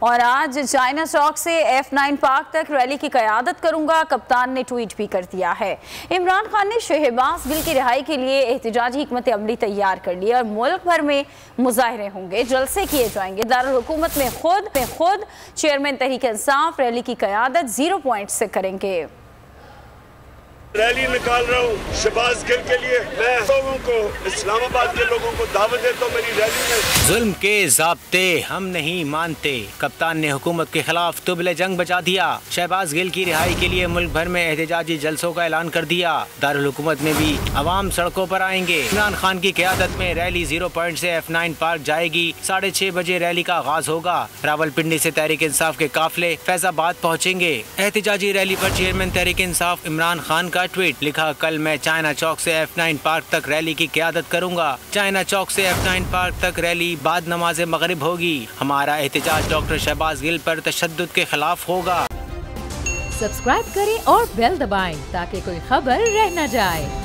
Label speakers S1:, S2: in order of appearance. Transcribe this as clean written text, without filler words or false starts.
S1: और आज चाइना चौक से F9 पार्क तक रैली की क़यादत करूंगा, कप्तान ने ट्वीट भी कर दिया है। इमरान खान ने शहबाज गिल की रिहाई के लिए एहतजाजी हिकमत अमली तैयार कर ली और मुल्क भर में मुजाहरे होंगे, जलसे किए जाएंगे। दारुल हुकूमत में खुद चेयरमैन तहरीक इंसाफ रैली की क़यादत 0 पॉइंट से करेंगे।
S2: रैली निकाल रहा हूँ शहबाज गिल के लिए। मैं लोगों को, इस्लामाबाद के लोगों को दावत देता हूँ मेरी रैली में।
S3: जुल्म के ज़ाब्ते हम नहीं मानते, कप्तान ने हुकूमत के खिलाफ तुबले जंग बजा दिया। शहबाज गिल की रिहाई के लिए मुल्क भर में एहतजाजी जलसों का ऐलान कर दिया। दारुल हुकूमत में भी अवाम सड़कों पर आएंगे। इमरान खान की क़यादत में रैली 0 पॉइंट से F9 पार्क जाएगी। 6:30 बजे रैली का आगाज होगा। रावलपिंडी से तहरीक इंसाफ के काफिले फैजाबाद पहुँचेंगे। एहतजाजी रैली पर चेयरमैन तहरीक इंसाफ इमरान खान का ट्वीट लिखा, कल मैं चाइना चौक से F9 पार्क तक रैली की क़यादत करूंगा। चाइना चौक से F9 पार्क तक रैली बाद नमाज मगरिब होगी। हमारा एहतजाज डॉक्टर शहबाज गिल पर तशद्दुद के खिलाफ होगा।
S4: सब्सक्राइब करें और बेल दबाएं ताकि कोई खबर रह न जाए।